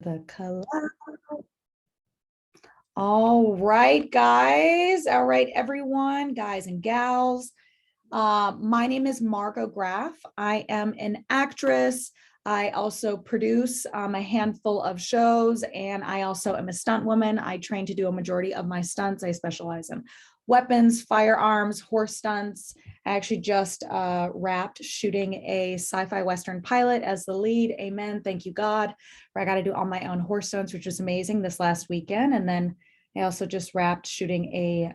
The collab. All right, guys. All right, everyone, guys and gals. My name is Margot Graff. I am an actress. I also produce a handful of shows, and I also am a stunt woman. I train to do a majority of my stunts. I specialize in weapons, firearms, horse stunts. I actually just wrapped shooting a sci-fi Western pilot as the lead. Amen. Thank you, God. Where I got to do all my own horse stunts, which was amazing this last weekend. And then I also just wrapped shooting a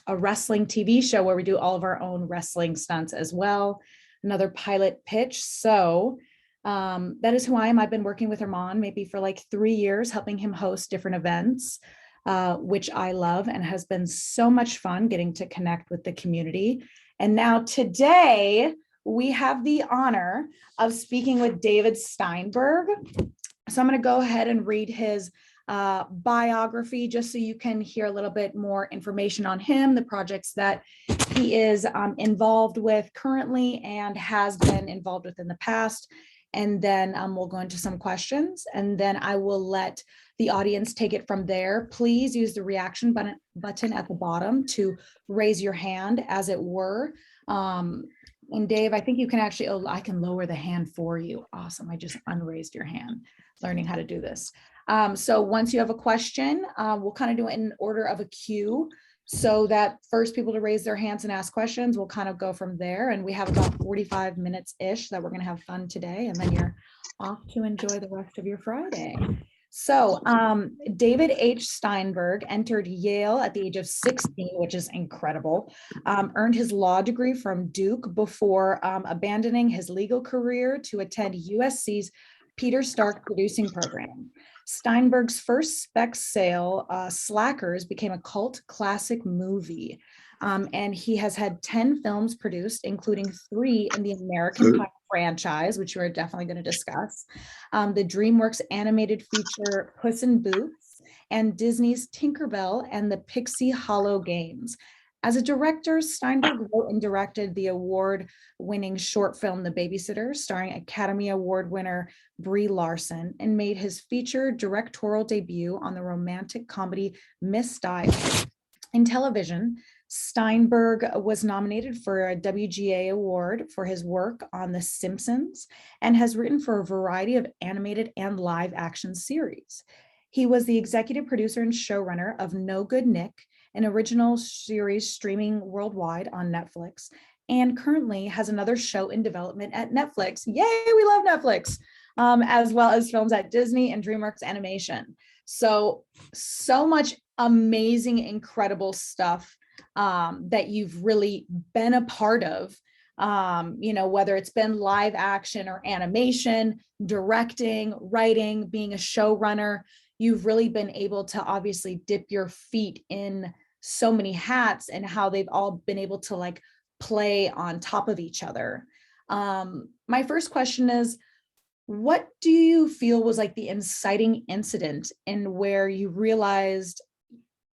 wrestling TV show where we do all of our own wrestling stunts as well. Another pilot pitch. So that is who I am. I've been working with Armand maybe for like 3 years, helping him host different events, which I love and has been so much fun getting to connect with the community. And now today we have the honor of speaking with David Steinberg. So I'm going to go ahead and read his biography just so you can hear a little bit more information on him, the projects that he is involved with currently and has been involved with in the past. And then we'll go into some questions, and then I will let the audience take it from there. Please use the reaction button at the bottom to raise your hand, as it were. And Dave, I think you can actually, I can lower the hand for you. Awesome. I just unraised your hand, learning how to do this. So once you have a question, we'll kind of do it in order of a queue, so that first people to raise their hands and ask questions, we'll kind of go from there. And we have about 45 minutes-ish that we're going to have fun today. And then you're off to enjoy the rest of your Friday. So David H. Steinberg entered Yale at the age of 16, which is incredible, earned his law degree from Duke before abandoning his legal career to attend USC's Peter Stark producing program. Steinberg's first spec sale, Slackers, became a cult classic movie. And he has had 10 films produced, including 3 in the American Pie franchise, which we're definitely going to discuss. The DreamWorks animated feature Puss in Boots, and Disney's Tinkerbell and the Pixie Hollow Games. As a director, Steinberg wrote and directed the award-winning short film The Babysitter, starring Academy Award winner Brie Larson, and made his feature directorial debut on the romantic comedy Miss Dive. In television, Steinberg was nominated for a WGA award for his work on The Simpsons and has written for a variety of animated and live action series. He was the executive producer and showrunner of No Good Nick, an original series streaming worldwide on Netflix, and currently has another show in development at Netflix. Yay, we love Netflix, as well as films at Disney and DreamWorks Animation. So much amazing, incredible stuff that you've really been a part of, whether it's been live action or animation, directing, writing, being a showrunner. You've really been able to obviously dip your feet in so many hats and how they've all been able to like play on top of each other. My first question is, what do you feel was like the inciting incident in where you realized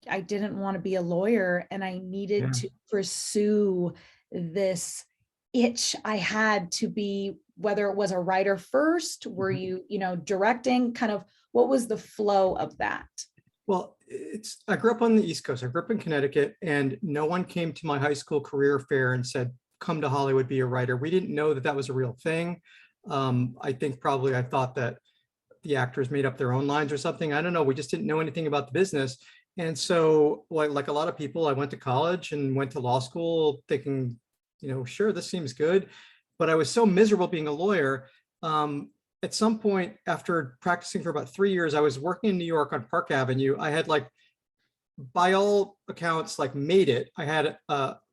I didn't want to be a lawyer and I needed to pursue this itch I had to be, whether it was a writer first, were you, directing, kind of what was the flow of that? Well, I grew up on the East Coast. I grew up in Connecticut, and no one came to my high school career fair and said, come to Hollywood, be a writer. We didn't know that that was a real thing. I think probably I thought that the actors made up their own lines or something. I don't know. We just didn't know anything about the business. And so like a lot of people, I went to college and went to law school thinking, sure, this seems good. But I was so miserable being a lawyer. At some point, after practicing for about 3 years, I was working in New York on Park Avenue. I had by all accounts, made it. I had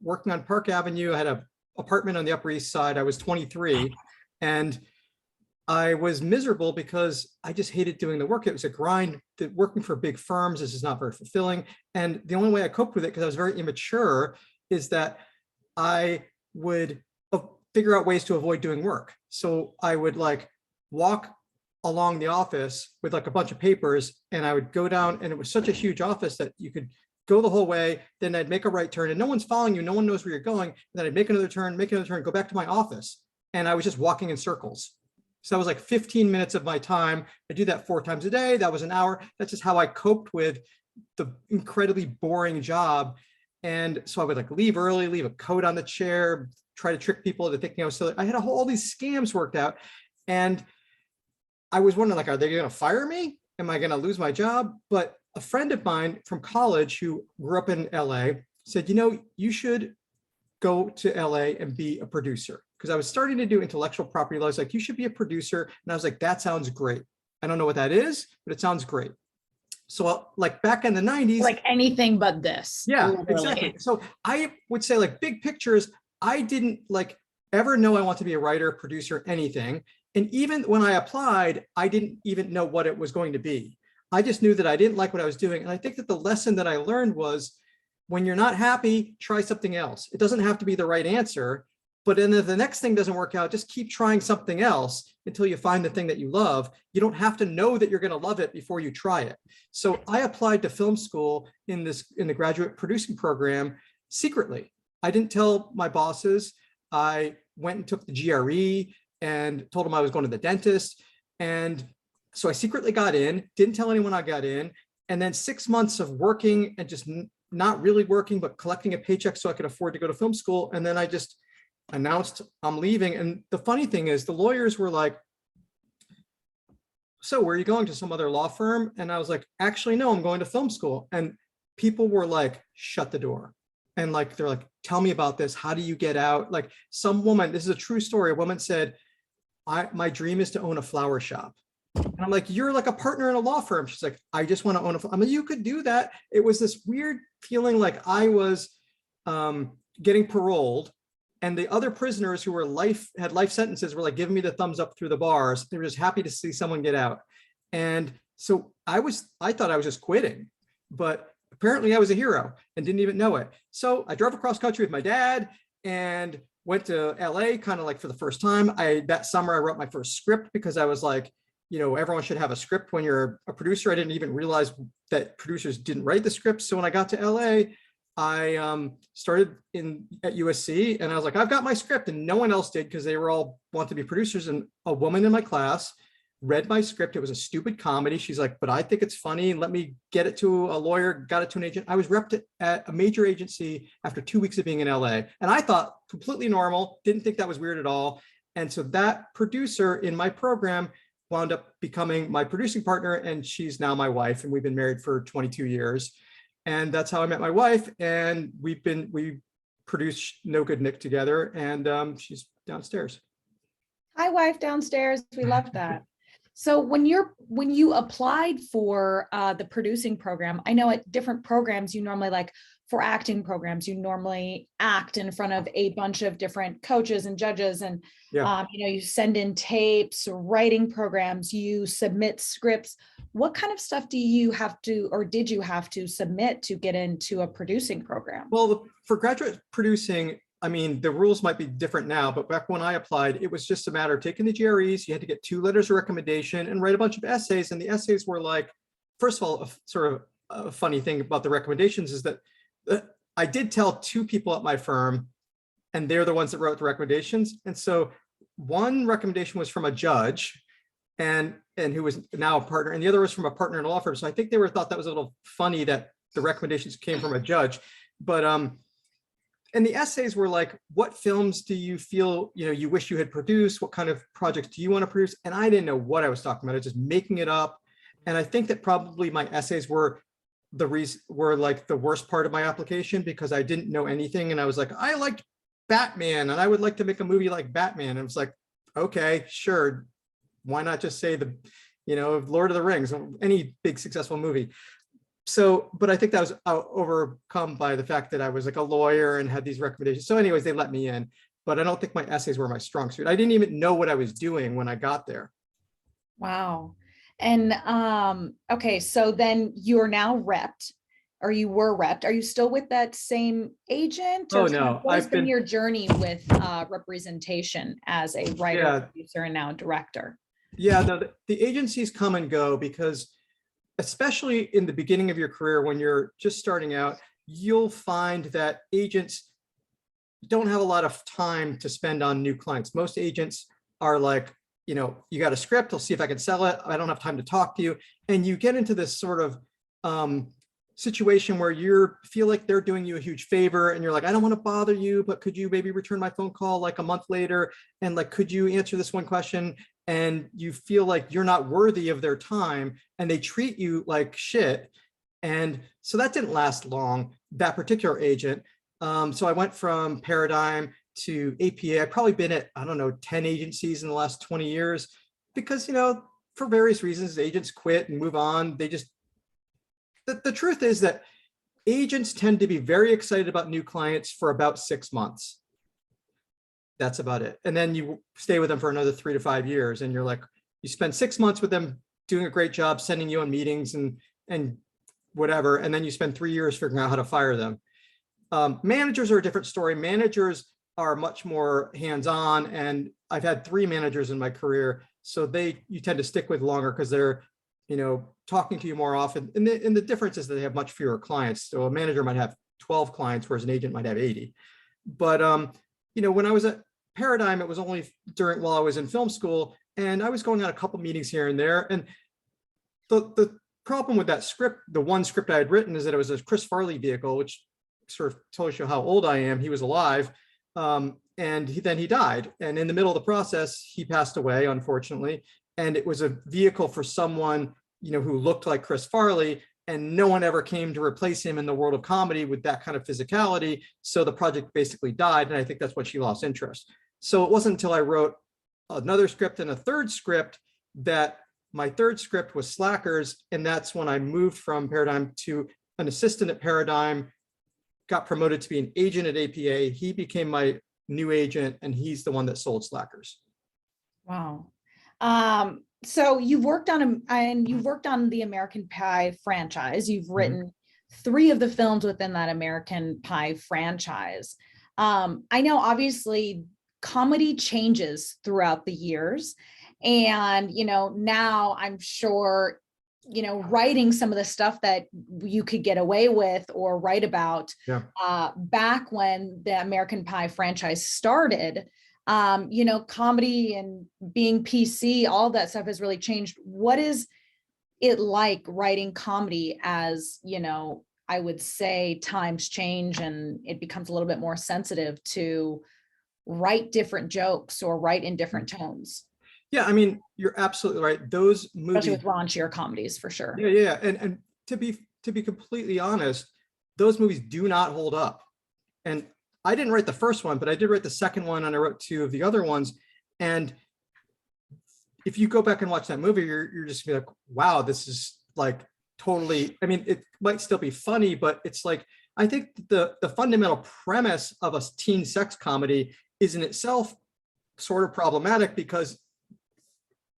working on Park Avenue. I had an apartment on the Upper East Side. I was 23, and I was miserable because I just hated doing the work. It was a grind. Working for big firms, this is not very fulfilling. And the only way I coped with it, because I was very immature, is that I would figure out ways to avoid doing work. So I would walk along the office with a bunch of papers, and I would go down, and it was such a huge office that you could go the whole way. Then I'd make a right turn, and no one's following you. No one knows where you're going. And then I'd make another turn, go back to my office. And I was just walking in circles. So that was like 15 minutes of my time. I do that 4 times a day. That was an hour. That's just how I coped with the incredibly boring job. And so I would like leave early, leave a coat on the chair, try to trick people into thinking I was silly. I had all these scams worked out. And I was wondering, like, are they going to fire me? Am I going to lose my job? But a friend of mine from college who grew up in LA said, you know, you should go to LA and be a producer. Because I was starting to do intellectual property law. I was like, you should be a producer. And I was like, that sounds great. I don't know what that is, but it sounds great. So like back in the 90s, Like anything but this. yeah, literally. exactly. So I would say, like, big pictures, I didn't like ever know I want to be a writer, producer, anything. And even when I applied, I didn't even know what it was going to be. I just knew that I didn't like what I was doing. And I think that the lesson that I learned was, when you're not happy, try something else. It doesn't have to be the right answer, but then if the next thing doesn't work out, just keep trying something else until you find the thing that you love. You don't have to know that you're going to love it before you try it. So I applied to film school in the graduate producing program secretly. I didn't tell my bosses. I went and took the GRE and told them I was going to the dentist. And so I secretly got in, didn't tell anyone I got in. And then 6 months of working and just not really working, but collecting a paycheck so I could afford to go to film school. And then I just announced I'm leaving. And the funny thing is, the lawyers were like, so where are you going, to some other law firm? And I was like, actually, no, I'm going to film school. And people were like, shut the door. And like, they're like, tell me about this. How do you get out? Like, some woman, this is a true story. A woman said, my dream is to own a flower shop. And I'm like, you're like a partner in a law firm. She's like, I just want to own a, I mean, you could do that. It was this weird feeling like I was getting paroled, and the other prisoners who were had life sentences were like giving me the thumbs up through the bars. They were just happy to see someone get out. And so I thought I was just quitting, but apparently I was a hero and didn't even know it. So I drove across country with my dad and went to LA kind of like for the first time. That summer I wrote my first script, because I was like, you know, everyone should have a script when you're a producer. I didn't even realize that producers didn't write the scripts. So when I got to LA, I started at USC, and I was like, I've got my script, and no one else did, because they were all want to be producers. And a woman in my class read my script. It was a stupid comedy. She's like, but I think it's funny. Let me get it to a lawyer, got it to an agent. I was repped at a major agency after 2 weeks of being in LA. And I thought completely normal, didn't think that was weird at all. And so that producer in my program wound up becoming my producing partner, and she's now my wife, and we've been married for 22 years. And that's how I met my wife. And we produced No Good Nick together, and she's downstairs. Hi, wife downstairs. We love that. So when you applied for the producing program, I know at different programs, you normally, like for acting programs, you normally act in front of a bunch of different coaches and judges, and Yeah. you send in tapes, writing programs, you submit scripts. What kind of stuff do you have to, or did you have to submit to get into a producing program? Well, for graduate producing, I mean, the rules might be different now, but back when I applied, it was just a matter of taking the GREs. You had to get 2 letters of recommendation and write a bunch of essays. And the essays were like, first of all, sort of a funny thing about the recommendations is that I did tell 2 people at my firm, and they're the ones that wrote the recommendations. And so one recommendation was from a judge and who was now a partner, and the other was from a partner in a law firm. So I think they thought that was a little funny that the recommendations came from a judge. But and the essays were like, what films do you feel, you wish you had produced? What kind of projects do you want to produce? And I didn't know what I was talking about. I was just making it up. And I think that probably my essays were like the worst part of my application, because I didn't know anything. And I was like, I liked Batman, and I would like to make a movie like Batman. And it was like, okay, sure. Why not just say Lord of the Rings, any big successful movie? So, but I think that was overcome by the fact that I was like a lawyer and had these recommendations. So anyways, they let me in, but I don't think my essays were my strong suit. I didn't even know what I was doing when I got there. Wow. And okay, so then you're now repped, or you were repped. Are you still with that same agent? Oh, no, What has been your journey with representation as a writer, producer, and now director? Yeah, the agencies come and go, because especially in the beginning of your career, when you're just starting out, you'll find that agents don't have a lot of time to spend on new clients. Most agents are like you got a script, I'll see if I can sell it. I don't have time to talk to you. And you get into this sort of situation where you feel like they're doing you a huge favor and you're like, I don't want to bother you, but could you maybe return my phone call like a month later? And like, could you answer this one question? And you feel like you're not worthy of their time and they treat you like shit. And so that didn't last long, that particular agent. So I went from Paradigm to APA. I've probably been at, I don't know, 10 agencies in the last 20 years because, for various reasons, agents quit and move on. They just, the truth is that agents tend to be very excited about new clients for about 6 months. That's about it. And then you stay with them for another 3 to 5 years. And you're like, you spend 6 months with them doing a great job, sending you on meetings and whatever. And then you spend 3 years figuring out how to fire them. Managers are a different story. Managers are much more hands-on. And I've had 3 managers in my career. So you tend to stick with longer because they're, talking to you more often. And the difference is that they have much fewer clients. So a manager might have 12 clients, whereas an agent might have 80. But, when I was at Paradigm, it was only while I was in film school, and I was going on a couple meetings here and there. And the problem with that script, the one script I had written, is that it was a Chris Farley vehicle, which sort of tells you how old I am. He was alive. And then he died. And in the middle of the process, he passed away, unfortunately. And it was a vehicle for someone, who looked like Chris Farley, and no one ever came to replace him in the world of comedy with that kind of physicality. So the project basically died. And I think that's when she lost interest. So it wasn't until I wrote another script and a third script that my third script was Slackers. And that's when I moved from Paradigm to an assistant at Paradigm, got promoted to be an agent at APA. He became my new agent, and he's the one that sold Slackers. Wow. So you've worked on the American Pie franchise. You've written 3 of the films within that American Pie franchise. I know obviously comedy changes throughout the years. And, now I'm sure, writing some of the stuff that you could get away with or write about back when the American Pie franchise started, comedy and being PC, all that stuff has really changed. What is it like writing comedy as, I would say times change and it becomes a little bit more sensitive to write different jokes or write in different tones? Yeah, I mean, you're absolutely right. Those movies, especially with raunchier comedies, for sure. Yeah. And to be completely honest, those movies do not hold up. And I didn't write the first one, but I did write the second one, and I wrote 2 of the other ones. And if you go back and watch that movie, you're just gonna be like, wow, this is like totally, I mean, it might still be funny, but it's like, I think the fundamental premise of a teen sex comedy is in itself sort of problematic, because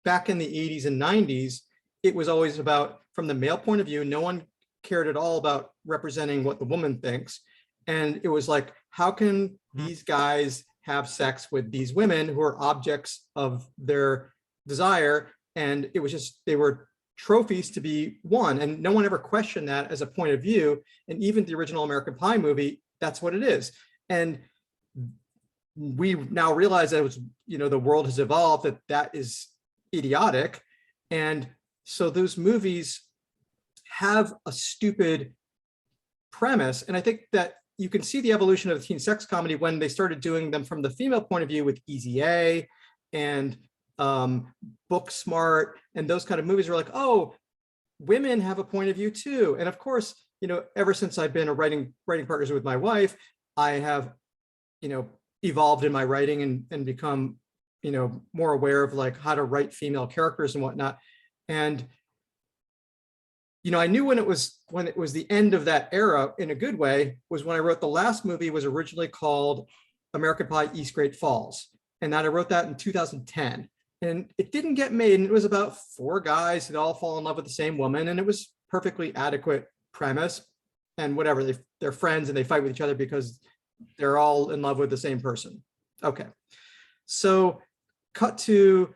back in the 80s and 90s, it was always about, from the male point of view, no one cared at all about representing what the woman thinks. And it was like, how can these guys have sex with these women who are objects of their desire? And it was just, they were trophies to be won. And no one ever questioned that as a point of view. And even the original American Pie movie, that's what it is. And we now realize that it was, the world has evolved, that is idiotic. And so those movies have a stupid premise. And I think that you can see the evolution of the teen sex comedy when they started doing them from the female point of view with Easy A and Book Smart, and those kind of movies are like, oh, women have a point of view too. And of course, ever since I've been a writing partners with my wife, I have, evolved in my writing and become, more aware of like how to write female characters and whatnot. And I knew when it was the end of that era in a good way was when I wrote the last movie. Was originally called American Pie East Great Falls. And that I wrote that in 2010. And it didn't get made. And it was about 4 guys that all fall in love with the same woman. And it was perfectly adequate premise. And whatever, they're friends and they fight with each other because they're all in love with the same person. Okay. So cut to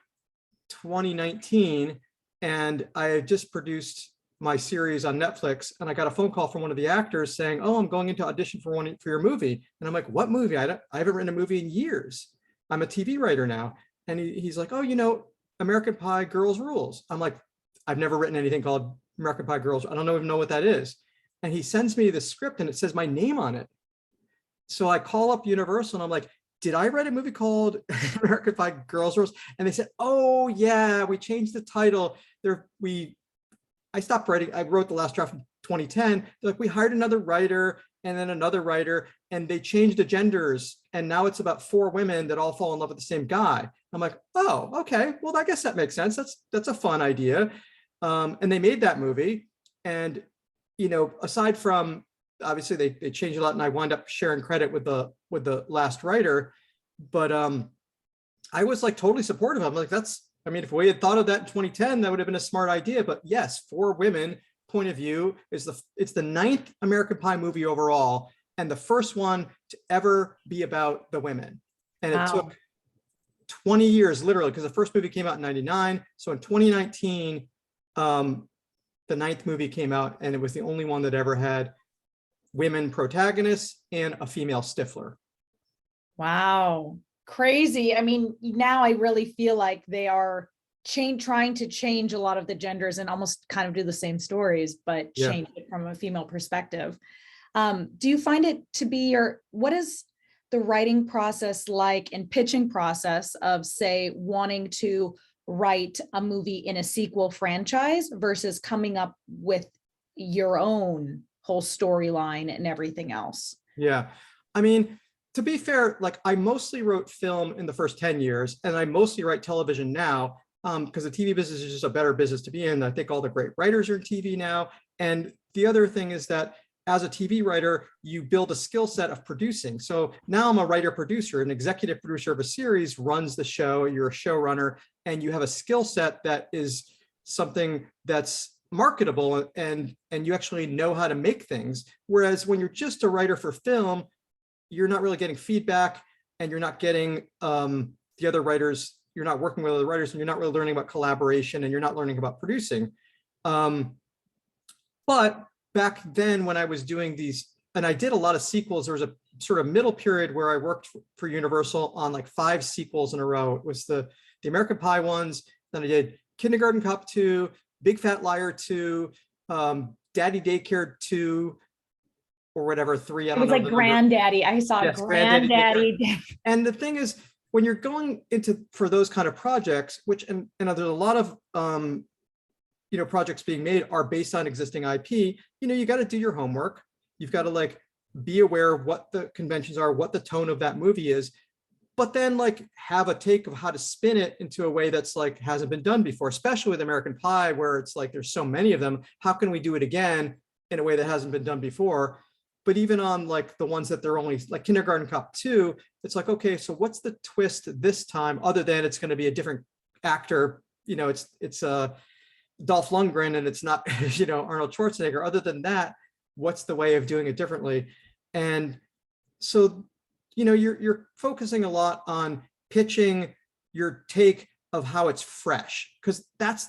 2019. And I had just produced my series on Netflix, and I got a phone call from one of the actors saying, oh, I'm going into audition for your movie. And I'm like, what movie? I haven't written a movie in years. I'm a TV writer now. And he's like, oh, American Pie Girls Rules. I'm like, I've never written anything called American Pie Girls. I don't even know what that is. And he sends me the script and it says my name on it. So I call up Universal and I'm like, did I write a movie called American Pie Girls Rules? And they said, oh yeah, we changed the title. I stopped writing. I wrote the last draft in 2010. They're like, we hired another writer and then another writer, and they changed the genders. And now it's about 4 women that all fall in love with the same guy. I'm like, oh, okay. Well, I guess that makes sense. That's a fun idea. And they made that movie. And, aside from, obviously they changed a lot and I wound up sharing credit with the last writer, but I was like totally supportive. I'm like, if we had thought of that in 2010, that would have been a smart idea. But yes, 4 women point of view it's the 9th American Pie movie overall, and the first one to ever be about the women. And it took 20 years, literally, because the first movie came out in 99. So in 2019, the 9th movie came out, and it was the only one that ever had women protagonists and a female Stifler. Wow. Crazy. I mean, now I really feel like they are trying to change a lot of the genders and almost kind of do the same stories, but change it from a female perspective. Do you find it to be, or what is the writing process like and pitching process of, say, wanting to write a movie in a sequel franchise versus coming up with your own whole storyline and everything else? Yeah. I mean, to be fair, like I mostly wrote film in the first 10 years and I mostly write television now, because the TV business is just a better business to be in. I think all the great writers are in TV now. And the other thing is that as a TV writer, you build a skill set of producing. So now I'm a writer producer, an executive producer of a series runs the show, you're a showrunner, and you have a skill set that is something that's marketable and you actually know how to make things. Whereas when you're just a writer for film, you're not really getting feedback and you're not getting the other writers, you're not working with other writers and you're not really learning about collaboration and you're not learning about producing. But back then when I was doing these, and I did a lot of sequels, there was a sort of middle period where I worked for Universal on like 5 sequels in a row. It was the American Pie ones, then I did Kindergarten Cop 2, Big Fat Liar 2, Daddy Daycare 2, or whatever, 3. I don't know. It was like Granddaddy. I saw Granddaddy. And the thing is, when you're going into for those kind of projects, which and there's a lot of projects being made are based on existing IP. You got to do your homework. You've got to like be aware of what the conventions are, what the tone of that movie is, but then like have a take of how to spin it into a way that's like hasn't been done before, especially with American Pie, where it's like there's so many of them. How can we do it again in a way that hasn't been done before? But even on like the ones that they're only like Kindergarten Cop 2, it's like, okay, so what's the twist this time other than it's going to be a different actor? It's Dolph Lundgren and it's not, Arnold Schwarzenegger. Other than that, what's the way of doing it differently? And so, you're focusing a lot on pitching your take of how it's fresh. Because that's,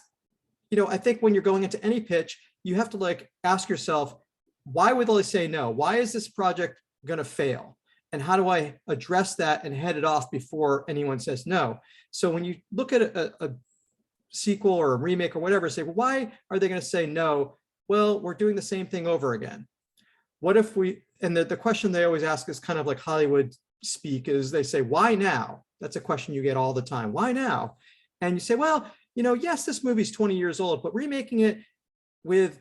I think when you're going into any pitch, you have to like ask yourself, why would they say no? Why is this project going to fail? And how do I address that and head it off before anyone says no? So when you look at a sequel or a remake or whatever, say, well, why are they going to say no? Well, we're doing the same thing over again. What if and the question they always ask is kind of like Hollywood speak, is they say, why now? That's a question you get all the time. Why now? And you say, well, yes, this movie's 20 years old, but remaking it with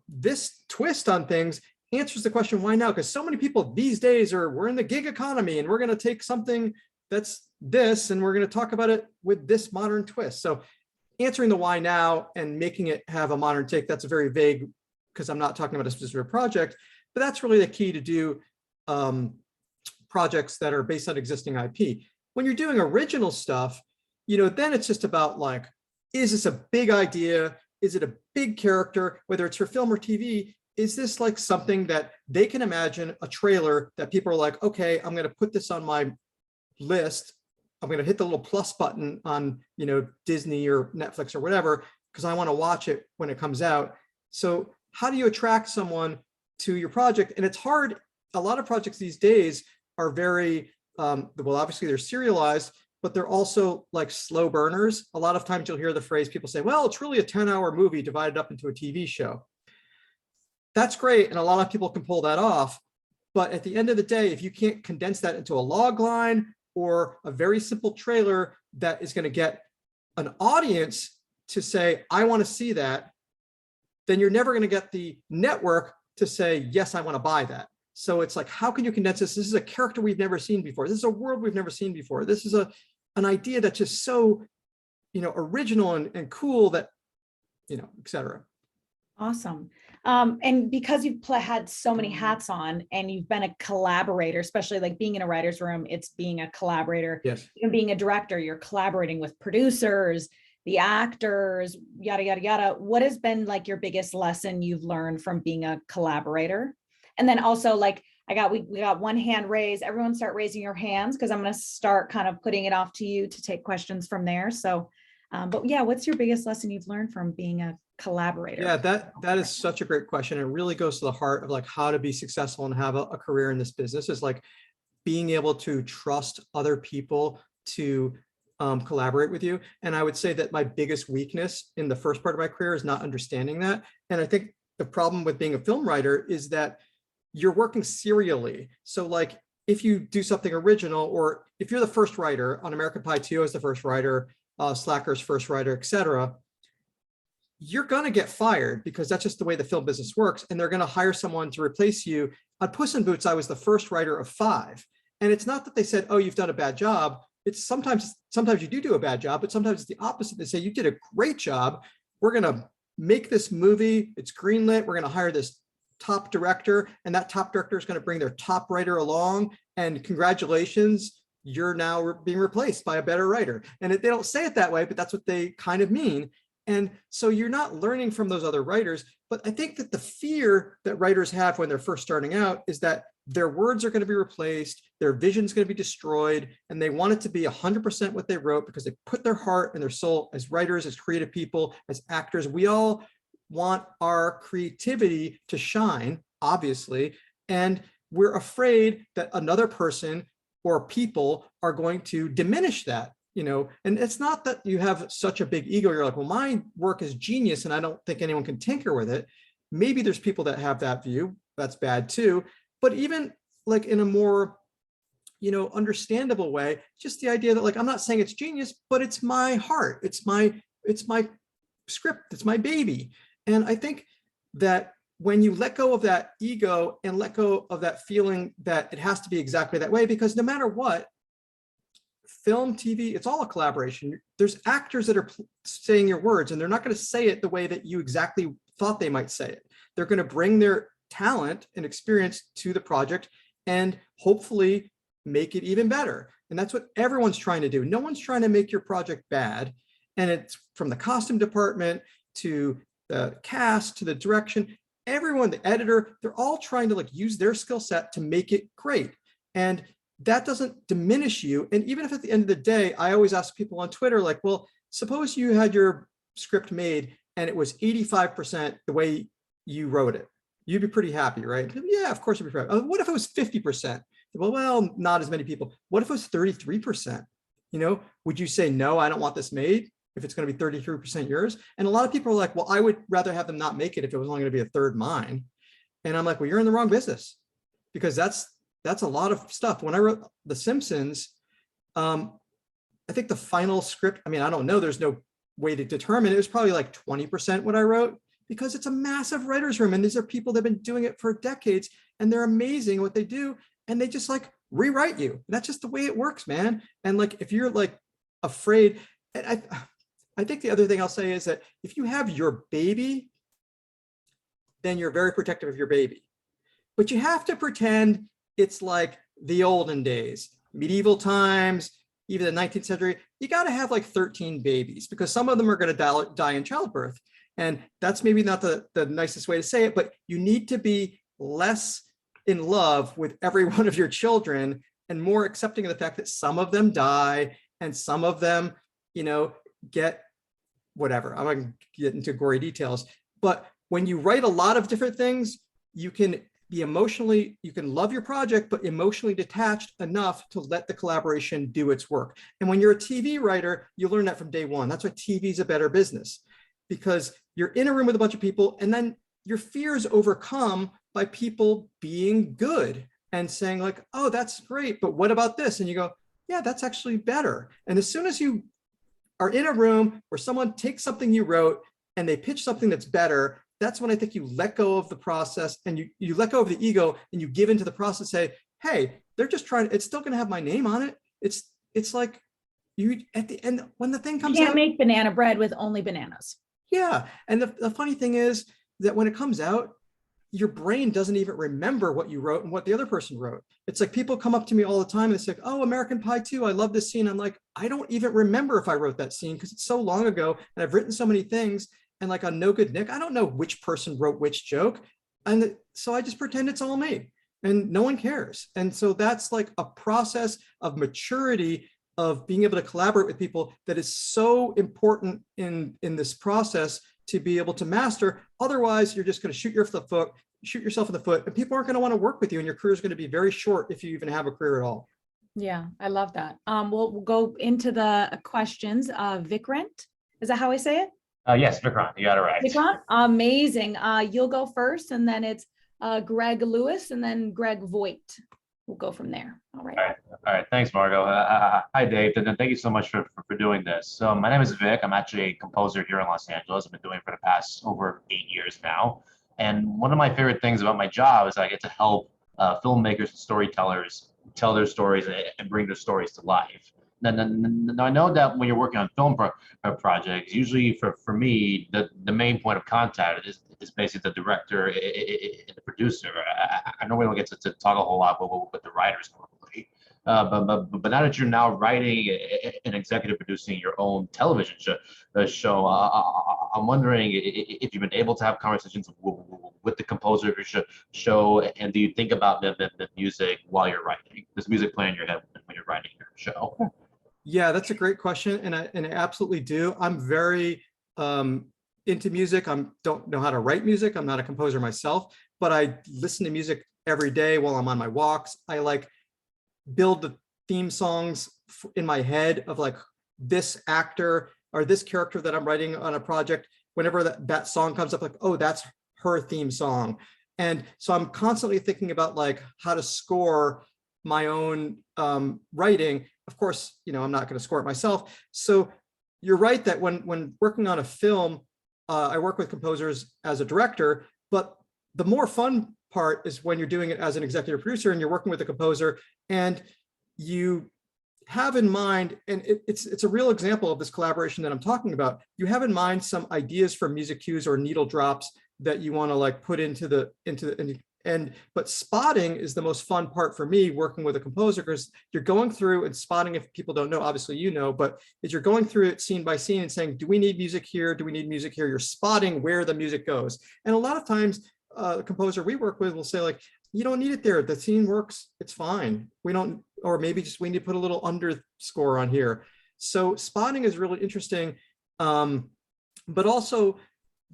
this twist on things answers the question, why now? Because so many people these days we're in the gig economy and we're going to take something that's this and we're going to talk about it with this modern twist. So answering the why now and making it have a modern take, that's very vague because I'm not talking about a specific project, but that's really the key to do projects that are based on existing IP. When you're doing original stuff, then it's just about like, is this a big idea? Is it a big character, whether it's for film or TV? Is this like something that they can imagine a trailer that people are like, okay, I'm going to put this on my list. I'm going to hit the little plus button on, Disney or Netflix or whatever, because I want to watch it when it comes out. So how do you attract someone to your project? And it's hard. A lot of projects these days are very, well, obviously they're serialized, but they're also like slow burners. A lot of times you'll hear the phrase people say, well, it's really a 10-hour movie divided up into a TV show. That's great. And a lot of people can pull that off. But at the end of the day, if you can't condense that into a log line or a very simple trailer that is going to get an audience to say, I want to see that, then you're never going to get the network to say, yes, I want to buy that. So it's like, how can you condense this? This is a character we've never seen before. This is a world we've never seen before. This is an idea that's just so, original and cool that, et cetera. Awesome. And because you've had so many hats on and you've been a collaborator, especially like being in a writer's room, it's being a collaborator. Yes. Even being a director, you're collaborating with producers, the actors, yada, yada, yada. What has been like your biggest lesson you've learned from being a collaborator? And then also like, we got one hand raised. Everyone start raising your hands because I'm going to start kind of putting it off to you to take questions from there. So, but yeah, what's your biggest lesson you've learned from being a collaborator? Yeah, that is such a great question. It really goes to the heart of like how to be successful and have a career in this business, is like being able to trust other people to collaborate with you. And I would say that my biggest weakness in the first part of my career is not understanding that. And I think the problem with being a film writer is that you're working serially. So like if you do something original, or if you're the first writer on American Pie 2 as the first writer, Slacker's first writer, et cetera, you're going to get fired because that's just the way the film business works. And they're going to hire someone to replace you. On Puss in Boots, I was the first writer of 5. And it's not that they said, oh, you've done a bad job. It's sometimes you do a bad job, but sometimes it's the opposite. They say, you did a great job. We're going to make this movie. It's greenlit. We're going to hire this top director, and that top director is going to bring their top writer along. And congratulations, you're now being replaced by a better writer. And they don't say it that way, but that's what they kind of mean. And so you're not learning from those other writers. But I think that the fear that writers have when they're first starting out is that their words are going to be replaced, their vision's going to be destroyed, and they want it to be 100% what they wrote because they put their heart and their soul as writers, as creative people, as actors. We all want our creativity to shine, obviously, and we're afraid that another person or people are going to diminish that. And it's not that you have such a big ego. You're like, well, my work is genius and I don't think anyone can tinker with it. Maybe there's people that have that view. That's bad too. But even like in a more, understandable way, just the idea that like, I'm not saying it's genius, but it's my heart. It's my script. It's my baby. And I think that when you let go of that ego and let go of that feeling that it has to be exactly that way, because no matter what, film, TV, it's all a collaboration. There's actors that are saying your words and they're not going to say it the way that you exactly thought they might say it. They're going to bring their talent and experience to the project and hopefully make it even better. And that's what everyone's trying to do. No one's trying to make your project bad. And it's from the costume department to the cast to the direction, everyone, the editor, they're all trying to like use their skill set to make it great. And that doesn't diminish you. And even if at the end of the day, I always ask people on Twitter, like, well, suppose you had your script made and it was 85% the way you wrote it. You'd be pretty happy, right? Yeah, of course you'd be happy. What if it was 50%? Well, not as many people. What if it was 33%? Would you say, no, I don't want this made if it's going to be 33% yours? And a lot of people are like, well, I would rather have them not make it if it was only going to be a third mine. And I'm like, well, you're in the wrong business, because that's a lot of stuff. When I wrote The Simpsons, I think the final script, I don't know, there's no way to determine. It was probably like 20% what I wrote, because it's a massive writer's room. And these are people that have been doing it for decades and they're amazing at what they do. And they just like rewrite you. That's just the way it works, man. And like, if you're like afraid, and I think the other thing I'll say is that if you have your baby, then you're very protective of your baby. But you have to pretend it's like the olden days, medieval times, even the 19th century. You got to have like 13 babies because some of them are going to die in childbirth. And that's maybe not the nicest way to say it, but you need to be less in love with every one of your children and more accepting of the fact that some of them die and some of them, get whatever. I'm not going to get into gory details, but when you write a lot of different things, you can you can love your project, but emotionally detached enough to let the collaboration do its work. And when you're a TV writer, you learn that from day one. That's why TV is a better business, because you're in a room with a bunch of people, and then your fears overcome by people being good and saying like, oh, that's great, but what about this? And you go, yeah, that's actually better. And as soon as you are in a room where someone takes something you wrote and they pitch something that's better, that's when I think you let go of the process, and you let go of the ego, and you give into the process, say, hey, they're just trying, it's still going to have my name on it. It's like you, at the end, when the thing You comes can't out, make banana bread with only bananas. yeah. And the funny thing is that when it comes out, your brain doesn't even remember what you wrote and what the other person wrote. It's like people come up to me all the time and it's like, oh, American Pie 2, I love this scene. I'm like, I don't even remember if I wrote that scene because it's so long ago and I've written so many things. And like on No Good Nick, I don't know which person wrote which joke. And so I just pretend it's all me and no one cares. And so that's like a process of maturity, of being able to collaborate with people, that is so important in this process to be able to master. Otherwise, you're just going to shoot yourself in the foot, and people aren't going to want to work with you, and your career is going to be very short if you even have a career at all. Yeah, I love that. We'll go into the questions. Vikrant, is that how I say it? Yes, Vikrant, you got it right. Vikrant, amazing. You'll go first, and then it's Greg Lewis, and then Greg Voigt. We'll go from there. All right. All right. Thanks, Margot. Hi, Dave, and thank you so much for doing this. So my name is Vic. I'm actually a composer here in Los Angeles. I've been doing it for the past over 8 years now. And one of my favorite things about my job is I get to help filmmakers and storytellers tell their stories and bring their stories to life. Now I know that when you're working on film projects, usually for me, the main point of contact is basically the director and the producer. I know we don't get to talk a whole lot with the writers normally, but now that you're now writing and executive producing your own television show, I'm wondering if you've been able to have conversations with the composer of your show, and do you think about the music while you're writing? Does music play in your head when you're writing your show? Yeah, that's a great question, and I absolutely do. I'm very into music. I don't know how to write music. I'm not a composer myself, but I listen to music every day while I'm on my walks. I like build the theme songs in my head of like this actor or this character that I'm writing on a project. Whenever that song comes up, like, oh, that's her theme song. And so I'm constantly thinking about like how to score my own writing. Of course, I'm not going to score it myself. So you're right that when working on a film, I work with composers as a director, but the more fun part is when you're doing it as an executive producer and you're working with a composer, and you have in mind, and it's a real example of this collaboration that I'm talking about. You have in mind some ideas for music cues or needle drops that you want to like put but spotting is the most fun part for me working with a composer, because you're going through and spotting. If people don't know, obviously but as you're going through it scene by scene and saying, do we need music here? Do we need music here? You're spotting where the music goes. And a lot of times the composer we work with will say like, you don't need it there. The scene works. It's fine. We don't, or maybe just we need to put a little underscore on here. So spotting is really interesting. But also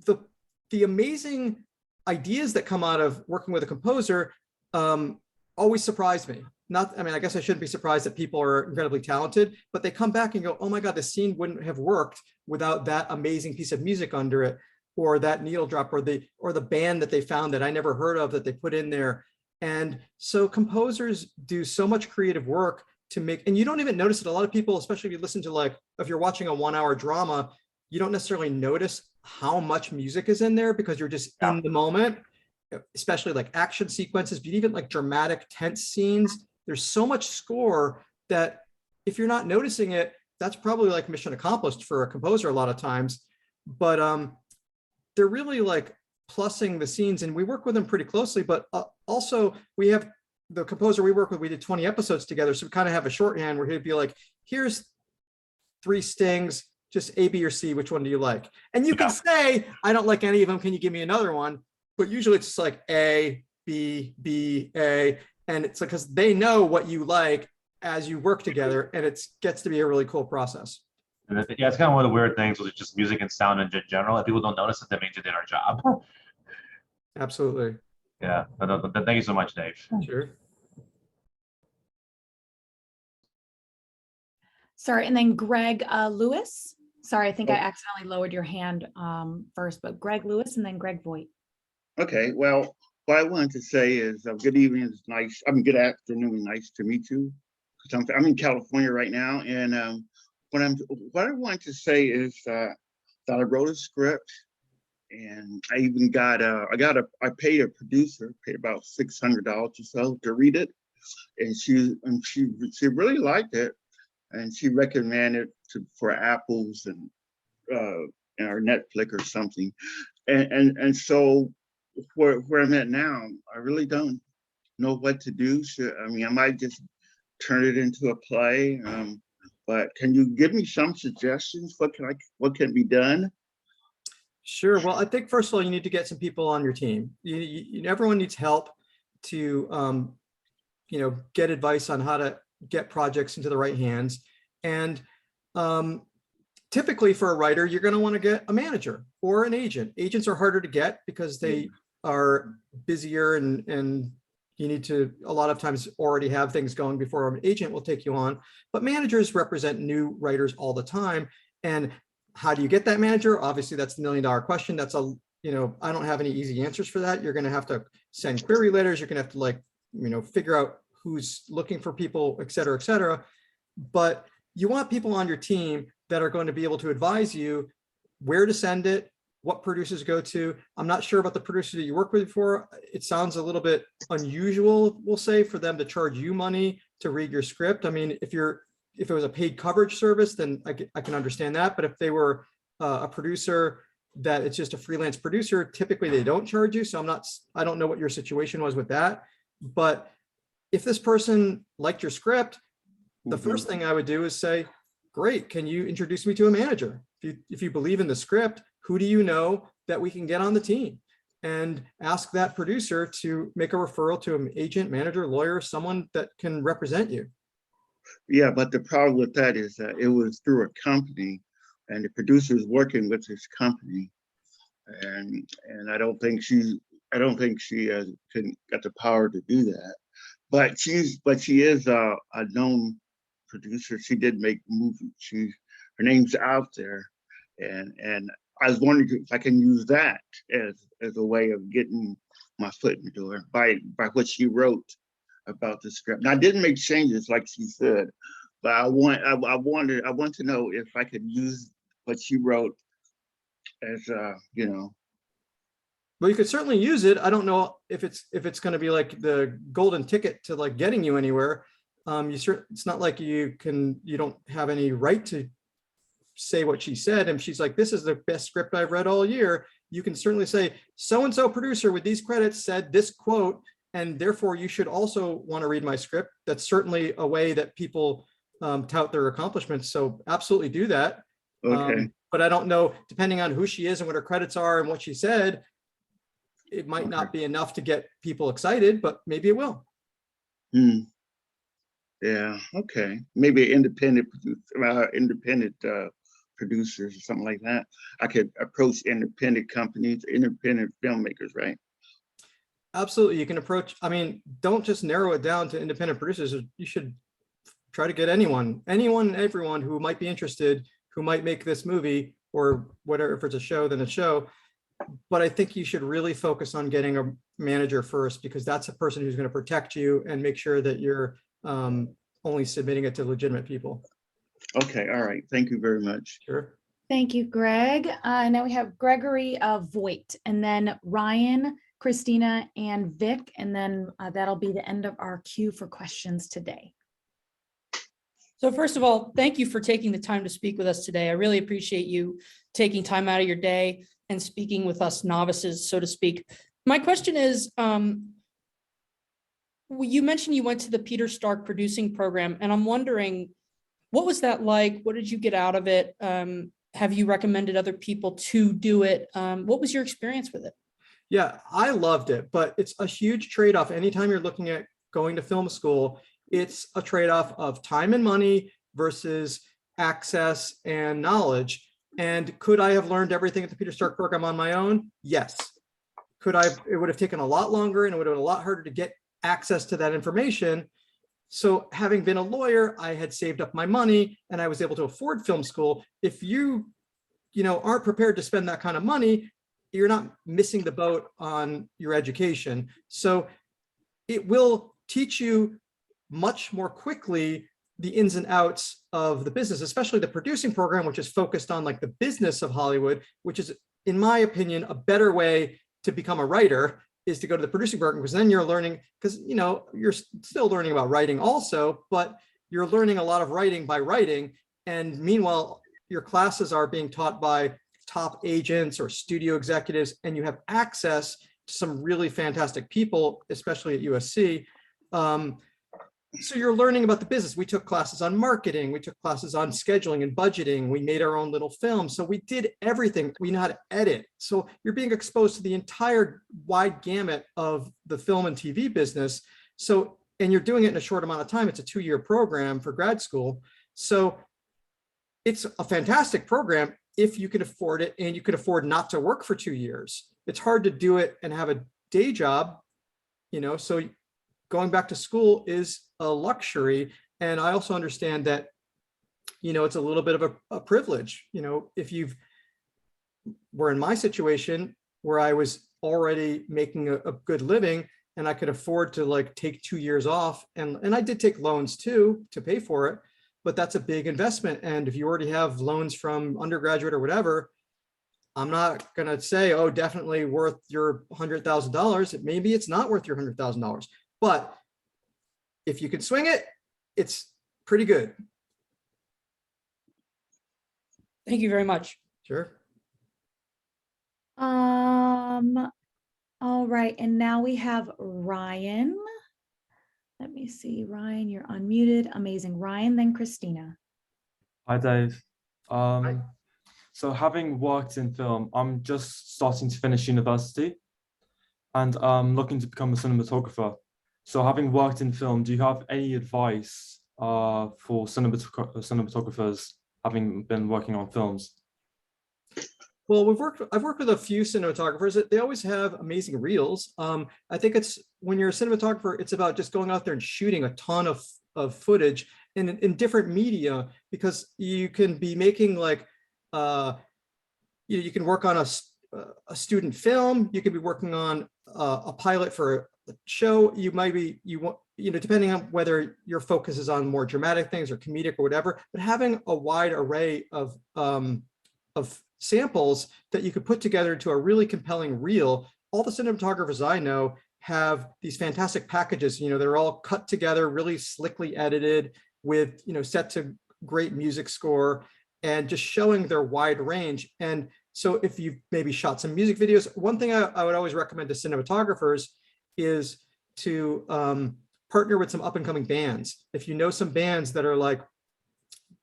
the amazing ideas that come out of working with a composer always surprise me. I guess I shouldn't be surprised that people are incredibly talented, but they come back and go, oh my God, the scene wouldn't have worked without that amazing piece of music under it, or that needle drop, or the band that they found that I never heard of that they put in there. And so composers do so much creative work to make, and you don't even notice it. A lot of people, especially if you listen to if you're watching a 1 hour drama, you don't necessarily notice how much music is in there because you're just in the moment, especially like action sequences, but even like dramatic tense scenes. There's so much score that if you're not noticing it, that's probably like mission accomplished for a composer a lot of times. But they're really like plussing the scenes, and we work with them pretty closely. But also we have the composer we work with, we did 20 episodes together. So we kind of have a shorthand where he'd be like, here's 3 stings, just A, B, or C, which one do you like? And you can say, I don't like any of them. Can you give me another one? But usually it's just like A, B, B, A. And it's like, because they know what you like as you work together, and it gets to be a really cool process. Yeah, it's kind of one of the weird things with just music and sound in general. If people don't notice it, that means you did our job. Absolutely. Yeah. Thank you so much, Dave. Sure. Sorry, and then Greg Lewis. Sorry, I think I Oh. accidentally lowered your hand first, but Greg Lewis and then Greg Voigt. Okay, well, what I wanted to say is good evening. It's nice. I mean, good afternoon. Nice to meet you. 'Cause I'm in California right now, and what I wanted to say is that I wrote a script, and I even got I paid a producer, paid about $600 or so to read it, and she really liked it, and she recommended for Apple's and or Netflix or something, and so where I'm at now, I really don't know what to do. I mean, I might just turn it into a play, but can you give me some suggestions? What can be done? Sure. Well, I think first of all, you need to get some people on your team. Everyone needs help to, get advice on how to get projects into the right hands. And typically for a writer, you're going to want to get a manager or an agent. Agents are harder to get because they are busier and you need to a lot of times already have things going before an agent will take you on. But managers represent new writers all the time. And how do you get that manager? Obviously, that's the $1 million question. That's I don't have any easy answers for that. You're going to have to send query letters. You're going to have to figure out who's looking for people, et cetera, et cetera. But you want people on your team that are going to be able to advise you where to send it, what producers go to. I'm not sure about the producer that you work with before. It sounds a little bit unusual, we'll say, for them to charge you money to read your script. I mean, if it was a paid coverage service, then I can understand that. But if they were a producer that it's just a freelance producer, typically they don't charge you. So I don't know what your situation was with that. But if this person liked your script, the first thing I would do is say, great, can you introduce me to a manager? If you believe in the script, who do you know that we can get on the team? And ask that producer to make a referral to an agent, manager, lawyer, someone that can represent you. Yeah, but the problem with that is that it was through a company, and the producer is working with this company, and I don't think she got the power to do that. But she is a known producer. She did make movies. Her name's out there, and I was wondering if I can use that as a way of getting my foot in the door by what she wrote about the script. Now, I didn't make changes like she said, but I want to know if I could use what she wrote as Well, you could certainly use it. I don't know if it's going to be like the golden ticket to like getting you anywhere. It's not like you don't have any right to say what she said. And she's like, this is the best script I've read all year. You can certainly say, so-and-so producer with these credits said this quote, and therefore you should also want to read my script. That's certainly a way that people tout their accomplishments. So absolutely do that. okay. But I don't know, depending on who she is and what her credits are and what she said, it might not be enough to get people excited, but maybe it will. Yeah. Okay. Maybe independent producers or something like that. I could approach independent companies, independent filmmakers, right? Absolutely. You can approach, don't just narrow it down to independent producers. You should try to get anyone and everyone who might be interested, who might make this movie or whatever. If it's a show, then a show. But I think you should really focus on getting a manager first, because that's a person who's going to protect you and make sure that you're only submitting it to legitimate people. Okay. All right. Thank you very much. Sure. Thank you, Greg. Now we have Gregory Voigt, and then Ryan, Christina, and Vic, and then that'll be the end of our queue for questions today. So first of all, thank you for taking the time to speak with us today. I really appreciate you taking time out of your day and speaking with us novices, so to speak. My question is, you mentioned you went to the Peter Stark producing program, and I'm wondering, what was that like? What did you get out of it? Have you recommended other people to do it? What was your experience with it? Yeah, I loved it, but it's a huge trade-off. Anytime you're looking at going to film school, it's a trade-off of time and money versus access and knowledge. And could I have learned everything at the Peter Stark program on my own? Yes. it would have taken a lot longer and it would have been a lot harder to get access to that information. So having been a lawyer, I had saved up my money and I was able to afford film school. If you aren't prepared to spend that kind of money, you're not missing the boat on your education. So it will teach you much more quickly the ins and outs of the business, especially the producing program, which is focused on like the business of Hollywood, which is, in my opinion, a better way to become a writer is to go to the producing program, because then you're learning, because you're still learning about writing also, but you're learning a lot of writing by writing. And meanwhile, your classes are being taught by top agents or studio executives, and you have access to some really fantastic people, especially at USC. So you're learning about the business. We took classes on marketing. We took classes on scheduling and budgeting. We made our own little film. So we did everything. We know how to edit. So you're being exposed to the entire wide gamut of the film and TV business. So, and you're doing it in a short amount of time. It's a 2-year program for grad school. So it's a fantastic program if you can afford it and you can afford not to work for 2 years. It's hard to do it and have a day job, so going back to school is a luxury. And I also understand that, it's a little bit of a privilege, if were in my situation where I was already making a good living and I could afford to like take 2 years off. And I did take loans too, to pay for it, but that's a big investment. And if you already have loans from undergraduate or whatever, I'm not going to say, oh, definitely worth your $100,000. Maybe it's not worth your $100,000. But if you can swing it, it's pretty good. Thank you very much. Sure. All right, and now we have Ryan. Let me see, Ryan, you're unmuted. Amazing. Ryan, then Christina. Hi, Dave. So having worked in film, I'm just starting to finish university and I'm looking to become a cinematographer. So having worked in film, do you have any advice for cinematographers having been working on films? Well, I've worked with a few cinematographers. They always have amazing reels. I think it's when you're a cinematographer, it's about just going out there and shooting a ton of footage in different media, because you can be making like, you can work on a student film. You could be working on a pilot for a show. You might be, depending on whether your focus is on more dramatic things or comedic or whatever, but having a wide array of samples that you could put together into a really compelling reel. All the cinematographers I know have these fantastic packages, they're all cut together, really slickly edited with, set to great music score and just showing their wide range. And so if you've maybe shot some music videos, one thing I would always recommend to cinematographers is to partner with some up and coming bands. If you know some bands that are like,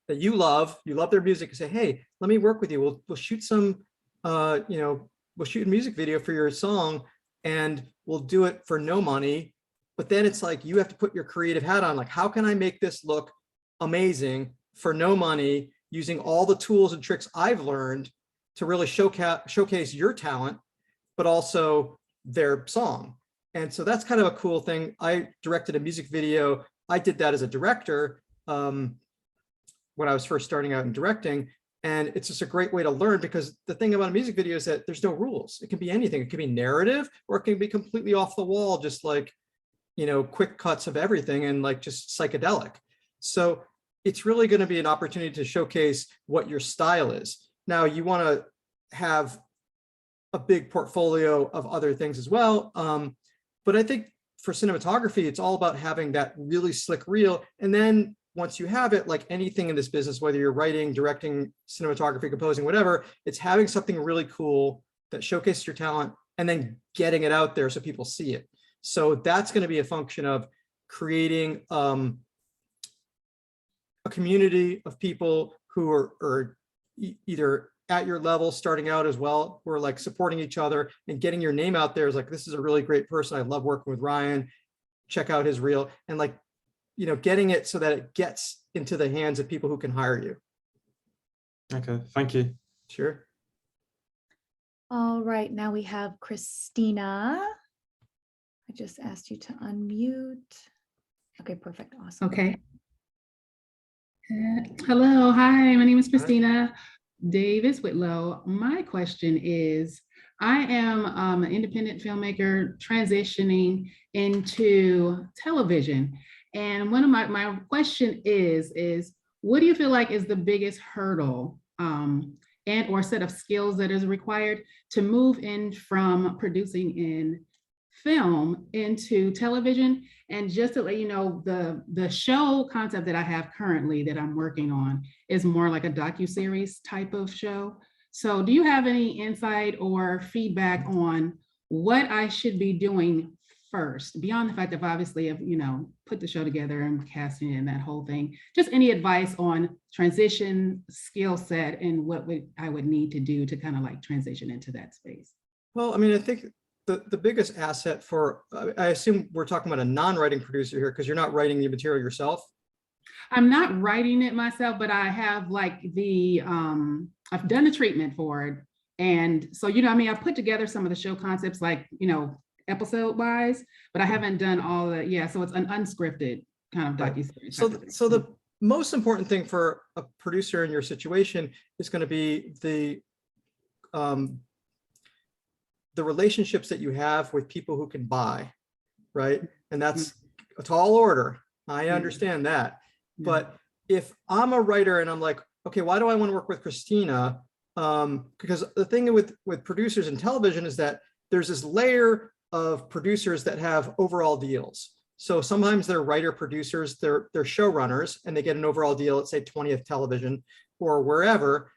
that you love their music, and say, hey, let me work with you. We'll shoot some, we'll shoot a music video for your song and we'll do it for no money. But then it's like, you have to put your creative hat on. Like, how can I make this look amazing for no money using all the tools and tricks I've learned to really showcase your talent, but also their song. And so that's kind of a cool thing. I directed a music video. I did that as a director when I was first starting out in directing. And it's just a great way to learn, because the thing about a music video is that there's no rules. It can be anything. It can be narrative, or it can be completely off the wall, just like, quick cuts of everything and like just psychedelic. So it's really going to be an opportunity to showcase what your style is. Now, you want to have a big portfolio of other things as well. But I think for cinematography, it's all about having that really slick reel. And then once you have it, like anything in this business, whether you're writing, directing, cinematography, composing, whatever, it's having something really cool that showcases your talent and then getting it out there so people see it. So that's going to be a function of creating a community of people who are either at your level, starting out as well, who are like supporting each other and getting your name out there is like, this is a really great person. I love working with Ryan. Check out his reel, and like, getting it so that it gets into the hands of people who can hire you. Okay, thank you. Sure. All right, now we have Christina. I just asked you to unmute. Okay, perfect, awesome. Okay. Hello, hi, my name is Christina Davis Whitlow. My question is, I am an independent filmmaker transitioning into television. And one of my question is what do you feel like is the biggest hurdle and or set of skills that is required to move in from producing in film into television? And just to let you know, the show concept that I have currently that I'm working on is more like a docuseries type of show. So do you have any insight or feedback on what I should be doing first, beyond the fact of obviously of, put the show together and casting and that whole thing? Just any advice on transition skill set and what I would need to do to kind of like transition into that space? Well, I mean, I think the biggest asset for, I assume we're talking about a non-writing producer here because you're not writing the material yourself. I'm not writing it myself, but I have like I've done the treatment for it. And so, I put together some of the show concepts like, episode wise, but I haven't done all the, so it's an unscripted kind of docuseries. So the most important thing for a producer in your situation is going to be the relationships that you have with people who can buy, right? And that's a tall order. I understand that. But if I'm a writer and I'm like, okay, why do I want to work with Christina? Because the thing with producers in television is that there's this layer of producers that have overall deals. So sometimes they're writer producers, they're showrunners, and they get an overall deal at say 20th Television or wherever.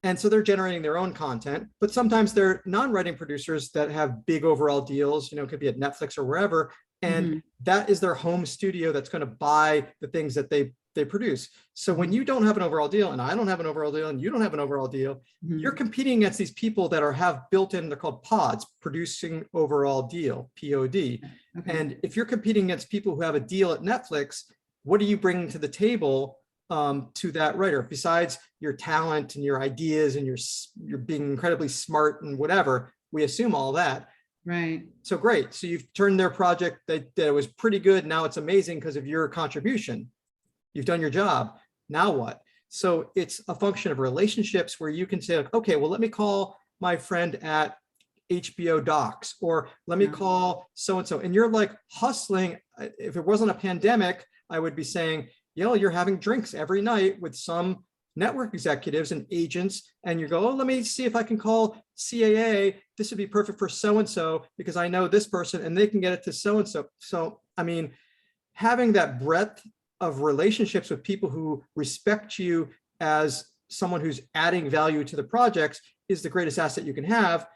And so they're generating their own content, but sometimes they're non-writing producers that have big overall deals, it could be at Netflix or wherever. And that is their home studio that's going to buy the things that they produce. So when you don't have an overall deal, and I don't have an overall deal, and you don't have an overall deal, you're competing against these people that have built-in, they're called pods, producing overall deal, POD. Okay. And if you're competing against people who have a deal at Netflix, what are you bringing to the table to that writer besides your talent and your ideas and you're being incredibly smart and whatever? We assume all that. Right. So great. So you've turned their project that was pretty good. Now it's amazing because of your contribution. You've done your job. Now what? So it's a function of relationships where you can say, okay, well, let me call my friend at HBO Docs, or let me call so-and-so. And you're like hustling. If it wasn't a pandemic, I would be saying, you're having drinks every night with some network executives and agents, and you go, oh, let me see if I can call CAA. This would be perfect for so-and-so because I know this person and they can get it to so-and-so. So, I mean, having that breadth of relationships with people who respect you as someone who's adding value to the projects is the greatest asset you can have.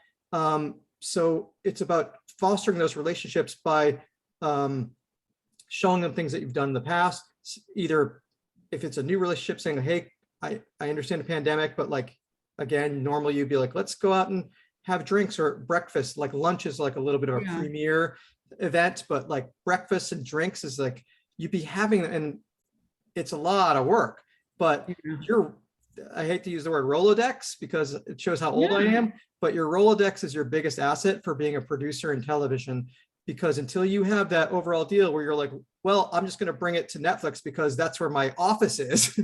So it's about fostering those relationships by showing them things that you've done in the past. Either if it's a new relationship, saying, hey, I understand the pandemic, but like, again, normally you'd be like, let's go out and have drinks or breakfast. Like lunch is like a little bit of a premier event, but like breakfast and drinks is like, you'd be having, and it's a lot of work, but I hate to use the word Rolodex because it shows how old I am, but your Rolodex is your biggest asset for being a producer in television, because until you have that overall deal where you're like, well, I'm just going to bring it to Netflix because that's where my office is.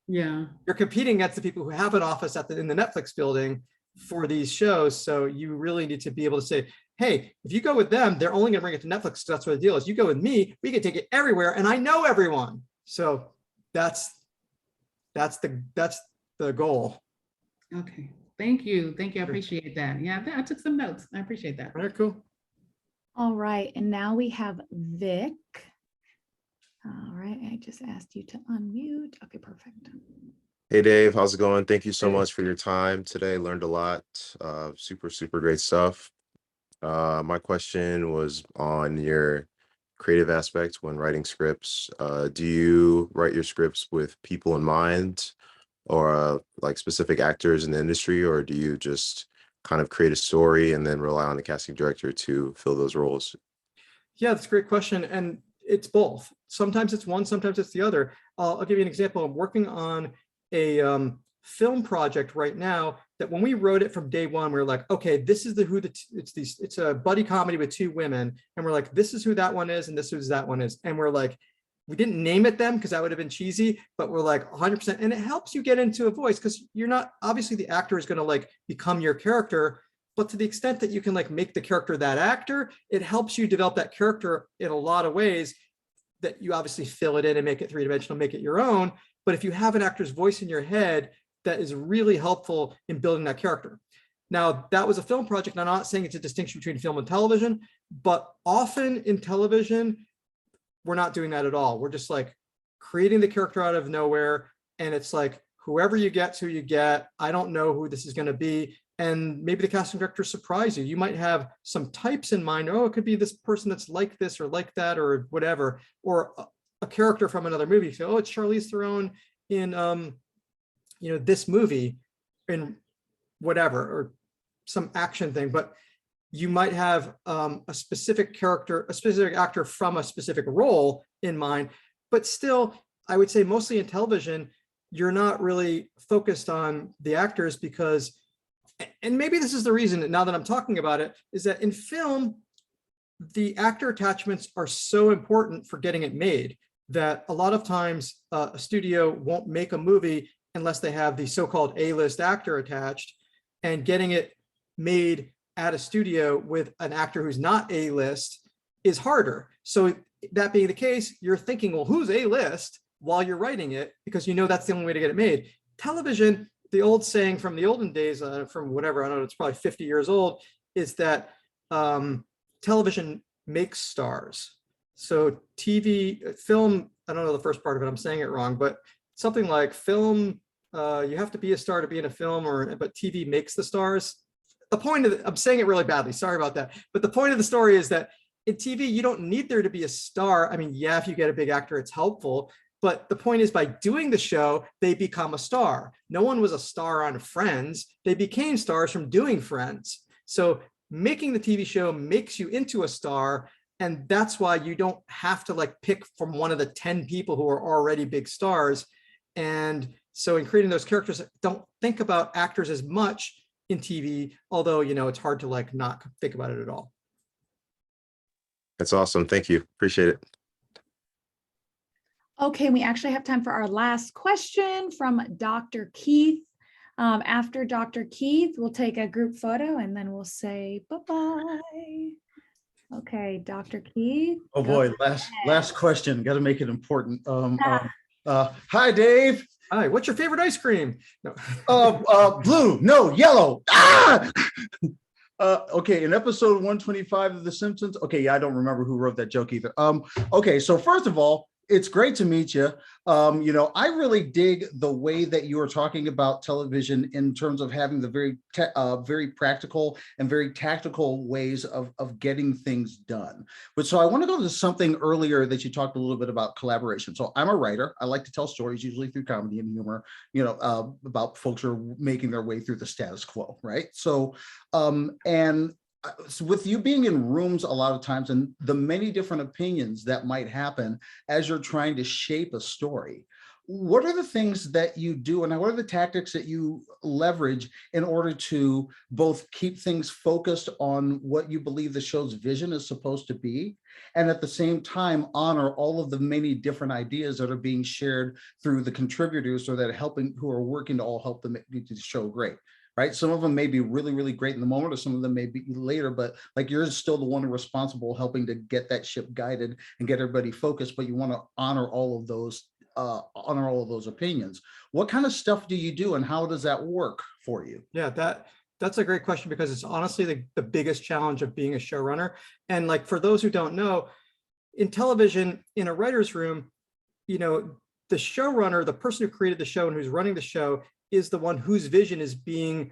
You're competing against the people who have an office in the Netflix building for these shows. So you really need to be able to say, hey, if you go with them, they're only going to bring it to Netflix because that's what the deal is. You go with me, we can take it everywhere, and I know everyone. So that's the goal. Okay, thank you. I appreciate that. Yeah, I took some notes. I appreciate that. All right, cool. All right, and now we have Vic. All right, I just asked you to unmute. Okay, perfect. Hey Dave, how's it going? Thank you so much for your time today. Learned a lot. Super great stuff. My question was on your creative aspect when writing scripts. Do you write your scripts with people in mind, or like specific actors in the industry, or do you just kind of create a story and then rely on the casting director to fill those roles? Yeah, that's a great question. And it's both. Sometimes it's one, sometimes it's the other. I'll give you an example. I'm working on a film project right now that when we wrote it from day one, we were like, okay, this is it's a buddy comedy with two women. And we're like, this is who that one is. And this is who that one is. And we're like, we didn't name it them because that would have been cheesy, but we're like 100%. And it helps you get into a voice because you're not, obviously the actor is going to like become your character, but to the extent that you can like make the character that actor, it helps you develop that character in a lot of ways that you obviously fill it in and make it three-dimensional, make it your own. But if you have an actor's voice in your head, that is really helpful in building that character. Now, that was a film project. And I'm not saying it's a distinction between film and television, but often in television, we're not doing that at all. We're just like creating the character out of nowhere. And it's like, whoever you get, who you get. I don't know who this is going to be. And maybe the casting director surprise you. You might have some types in mind. Oh, it could be this person that's like this or like that or whatever, or a character from another movie. So, oh, it's Charlize Theron in, this movie in whatever, or some action thing. But you might have a specific character, a specific actor from a specific role in mind. But still, I would say mostly in television, you're not really focused on the actors because, and maybe this is the reason now that I'm talking about it, is that in film, the actor attachments are so important for getting it made that a lot of times a studio won't make a movie unless they have the so-called A-list actor attached, and getting it made at a studio with an actor who's not A-list is harder. So that being the case, you're thinking, well, who's A-list while you're writing it, because you know that's the only way to get it made. Television, the old saying from the olden days, from whatever, I don't know, it's probably 50 years old, is that television makes stars. So film, I don't know the first part of it, I'm saying it wrong, but something like film, you have to be a star to be in a film, but TV makes the stars. The point of I'm saying it really badly, sorry about that. But the point of the story is that in TV, you don't need there to be a star. I mean, yeah, if you get a big actor, it's helpful. But the point is, by doing the show, they become a star. No one was a star on Friends. They became stars from doing Friends. So making the TV show makes you into a star. And that's why you don't have to like pick from one of the 10 people who are already big stars. And so in creating those characters, don't think about actors as much in TV, although, it's hard to like not think about it at all. That's awesome. Thank you. Appreciate it. Okay, we actually have time for our last question from Dr. Keith. After Dr. Keith, we'll take a group photo and then we'll say bye-bye. Okay, Dr. Keith. Oh boy, last question. Got to make it important. Hi, Dave. Hi, what's your favorite ice cream? No. Blue, no, yellow. Ah! Okay, in episode 125 of The Simpsons. Okay, yeah, I don't remember who wrote that joke either. Okay, so first of all, it's great to meet you. I really dig the way that you are talking about television in terms of having the very practical and very tactical ways of getting things done. But so I want to go to something earlier that you talked a little bit about collaboration. So I'm a writer. I like to tell stories, usually through comedy and humor, about folks who are making their way through the status quo, right? So, so with you being in rooms a lot of times and the many different opinions that might happen as you're trying to shape a story, what are the things that you do and what are the tactics that you leverage in order to both keep things focused on what you believe the show's vision is supposed to be, and at the same time honor all of the many different ideas that are being shared through the contributors who are working to all help them make the show great? Right? Some of them may be really, really great in the moment, or some of them may be later, but like you're still the one responsible helping to get that ship guided and get everybody focused, but you want to honor all of those opinions. What kind of stuff do you do and how does that work for you? Yeah, that's a great question, because it's honestly the biggest challenge of being a showrunner. And like, for those who don't know, in television, in a writer's room, the showrunner, the person who created the show and who's running the show, is the one whose vision is being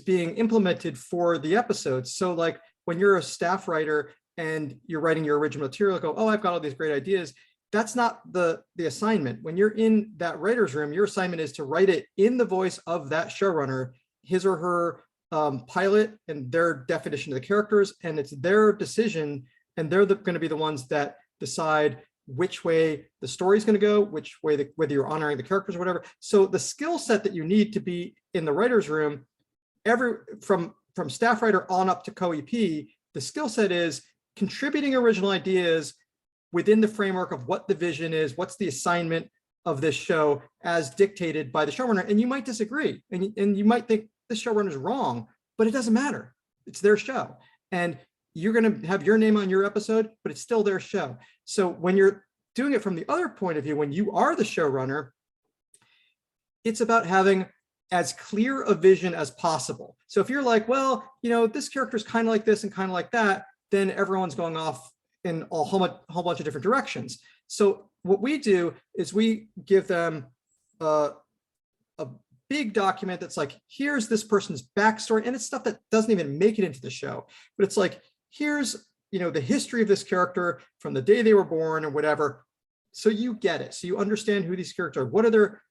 being implemented for the episodes. So like when you're a staff writer and you're writing your original material, go, oh, I've got all these great ideas. That's not the assignment. When you're in that writer's room, your assignment is to write it in the voice of that showrunner, his or her pilot and their definition of the characters, and it's their decision, and they're going to be the ones that decide which way the story's going to go, which way whether you're honoring the characters or whatever. So the skill set that you need to be in the writer's room, from staff writer on up to co-EP, the skill set is contributing original ideas within the framework of what the vision is, what's the assignment of this show as dictated by the showrunner. And you might disagree, and you might think the showrunner is wrong, but it doesn't matter. It's their show. And you're going to have your name on your episode, but it's still their show. So when you're doing it from the other point of view, when you are the showrunner, it's about having as clear a vision as possible. So if you're like, well, this character is kind of like this and kind of like that, then everyone's going off in a whole bunch of different directions. So what we do is we give them a big document that's like, here's this person's backstory, and it's stuff that doesn't even make it into the show, but it's like, here's the history of this character from the day they were born or whatever. So you get it. So you understand who these characters are. What are their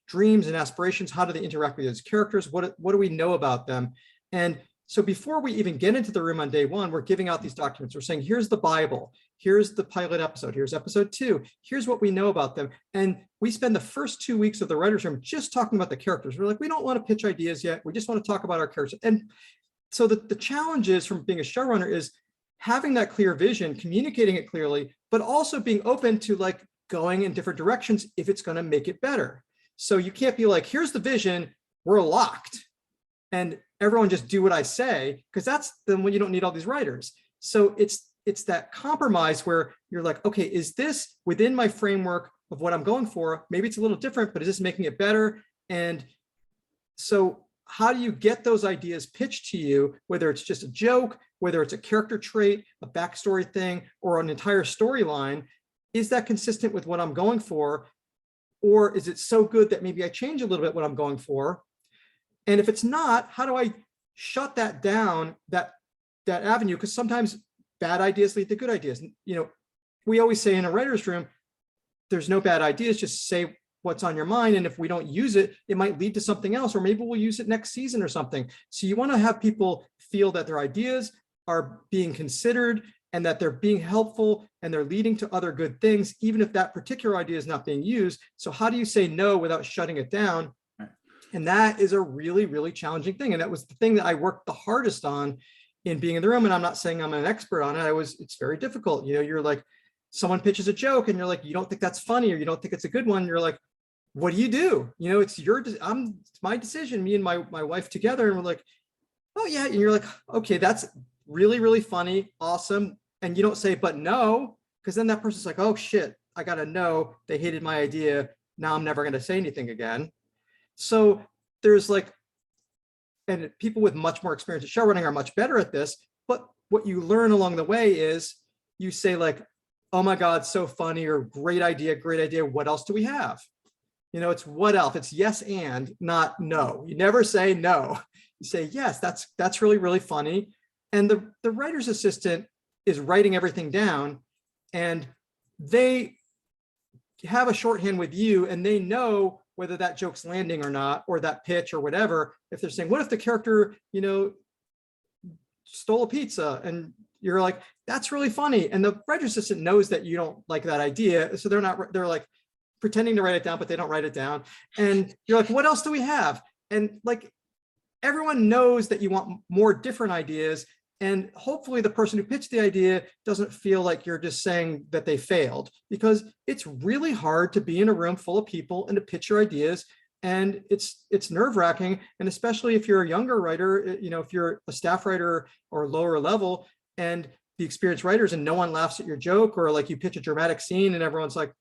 dreams and aspirations? How do they interact with those characters? What do we know about them? And so before we even get into the room on day one, we're giving out these documents. We're saying, here's the Bible, here's the pilot episode, here's episode 2, here's what we know about them. And we spend the first 2 weeks of the writer's room just talking about the characters. We're like, we don't want to pitch ideas yet. We just want to talk about our characters. And so the challenge is, from being a showrunner, is having that clear vision, communicating it clearly, but also being open to like going in different directions if it's going to make it better. So you can't be like, here's the vision, we're locked, and everyone just do what I say, because that's then when you don't need all these writers. So it's that compromise where you're like, okay, is this within my framework of what I'm going for? Maybe it's a little different, but is this making it better? And so how do you get those ideas pitched to you, whether it's just a joke, whether it's a character trait, a backstory thing, or an entire storyline? Is that consistent with what I'm going for? Or is it so good that maybe I change a little bit what I'm going for? And if it's not, how do I shut that down, that avenue? Because sometimes bad ideas lead to good ideas. We always say in a writer's room, there's no bad ideas, just say what's on your mind. And if we don't use it, it might lead to something else, or maybe we'll use it next season or something. So you want to have people feel that their ideas are being considered and that they're being helpful and they're leading to other good things, even if that particular idea is not being used. So how do you say no without shutting it down? And that is a really, really challenging thing. And that was the thing that I worked the hardest on in being in the room. And I'm not saying I'm an expert on it. It's very difficult. You're like, someone pitches a joke and you're like, you don't think that's funny, or you don't think it's a good one. You're like, what do you do? It's it's my decision, me and my wife together. And we're like, oh yeah. And you're like, okay, that's really, really funny. Awesome. And you don't say, but no, because then that person's like, oh shit, I got to know they hated my idea. Now I'm never going to say anything again. So there's like, and people with much more experience at show running are much better at this, but what you learn along the way is you say like, oh my God, so funny, or great idea. What else do we have? It's what else? It's yes and, not no. You never say no. You say, yes, that's really, really funny. And the writer's assistant is writing everything down, and they have a shorthand with you, and they know whether that joke's landing or not, or that pitch or whatever. If they're saying, what if the character, stole a pizza? And you're like, that's really funny. And the writer's assistant knows that you don't like that idea. So they're like pretending to write it down, but they don't write it down. And you're like, what else do we have? And like, everyone knows that you want more different ideas. And hopefully the person who pitched the idea doesn't feel like you're just saying that they failed, because it's really hard to be in a room full of people and to pitch your ideas. And it's nerve-wracking. And especially if you're a younger writer, if you're a staff writer or lower level, and the experienced writers and no one laughs at your joke, or like you pitch a dramatic scene and everyone's like,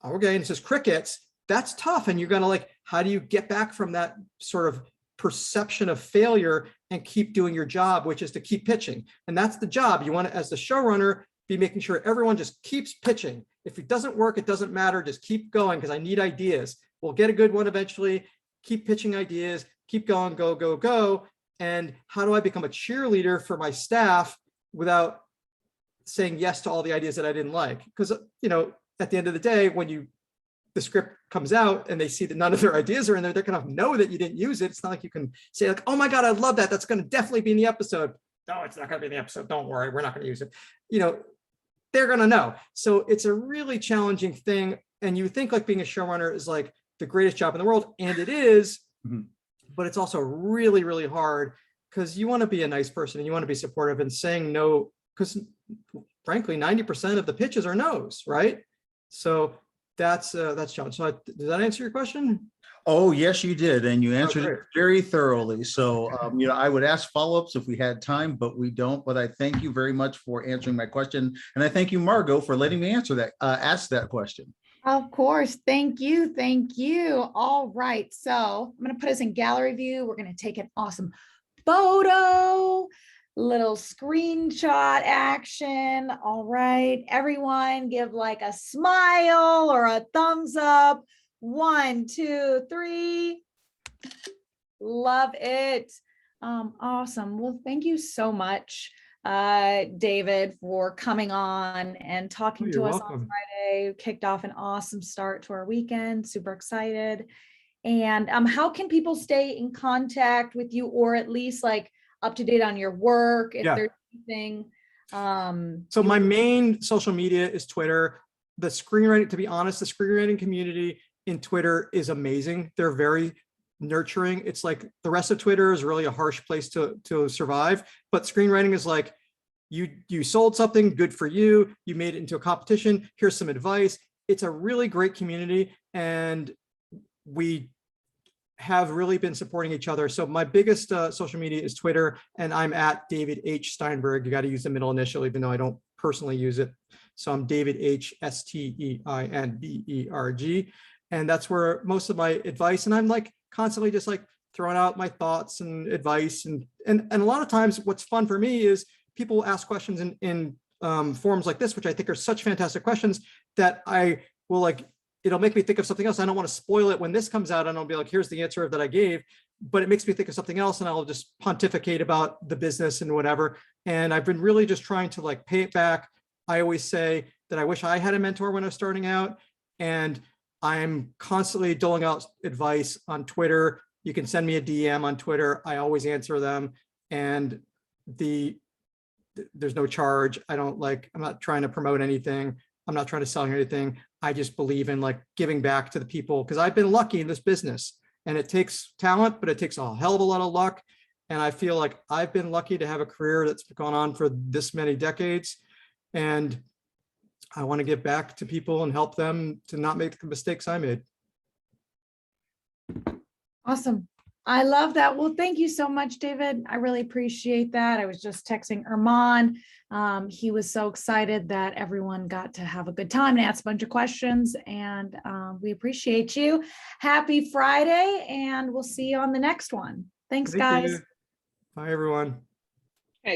okay, and it's just crickets, that's tough. And you're gonna like, how do you get back from that sort of perception of failure and keep doing your job, which is to keep pitching? And that's the job. You want to, as the showrunner, be making sure everyone just keeps pitching. If it doesn't work, it doesn't matter. Just keep going, because I need ideas. We'll get a good one eventually. Keep pitching ideas, keep going, go, go, go. And how do I become a cheerleader for my staff without saying yes to all the ideas that I didn't like? Because, at the end of the day, when the script comes out and they see that none of their ideas are in there, they're going to know that you didn't use it. It's not like you can say like, oh my God, I love that. That's going to definitely be in the episode. No, it's not going to be in the episode. Don't worry. We're not going to use it. they're gonna know. So it's a really challenging thing. And you think like being a showrunner is like the greatest job in the world, and it is, but it's also really, really hard because you want to be a nice person and you want to be supportive, and saying no, because frankly, 90% of the pitches are no's, right? So that's challenging. So does that answer your question? Oh, yes, you did. And you answered great. it very thoroughly. So, I would ask follow-ups if we had time, but we don't. But I thank you very much for answering my question. And I thank you, Margot, for letting me ask that question. Of course. Thank you. Thank you. All right. So I'm going to put us in gallery view. We're going to take an awesome photo, little screenshot action. All right. Everyone give like a smile or a thumbs up. 1, 2, 3. Love it. Awesome. Well, thank you so much, David, for coming on and talking to us on Friday. Kicked off an awesome start to our weekend. Super excited. And how can people stay in contact with you, or at least like up to date on your work if there's anything? So my main social media is Twitter. The screenwriting, to be honest, the screenwriting community in Twitter is amazing. They're very nurturing. It's like the rest of Twitter is really a harsh place to survive, but screenwriting is like, you sold something, good for you. You made it into a competition. Here's some advice. It's a really great community, and we have really been supporting each other. So my biggest social media is Twitter, and I'm at David H. Steinberg. You got to use the middle initial, even though I don't personally use it. So I'm David H. Steinberg. And that's where most of my advice, and I'm like constantly just like throwing out my thoughts and advice. And a lot of times what's fun for me is people will ask questions in forums like this, which I think are such fantastic questions that I will like, it'll make me think of something else. I don't want to spoil it when this comes out, and I'll be like, here's the answer that I gave, but it makes me think of something else, and I'll just pontificate about the business and whatever. And I've been really just trying to like pay it back. I always say that I wish I had a mentor when I was starting out, and I'm constantly doling out advice on Twitter. You can send me a DM on Twitter. I always answer them, and there's no charge. I'm not trying to promote anything. I'm not trying to sell you anything. I just believe in like giving back to the people, because I've been lucky in this business, and it takes talent, but it takes a hell of a lot of luck. And I feel like I've been lucky to have a career that's gone on for this many decades. And I want to give back to people and help them to not make the mistakes I made. Awesome. I love that. Well, thank you so much, David. I really appreciate that. I was just texting Erman. He was so excited that everyone got to have a good time and ask a bunch of questions. And we appreciate you. Happy Friday, and we'll see you on the next one. Thanks, guys. Bye, everyone.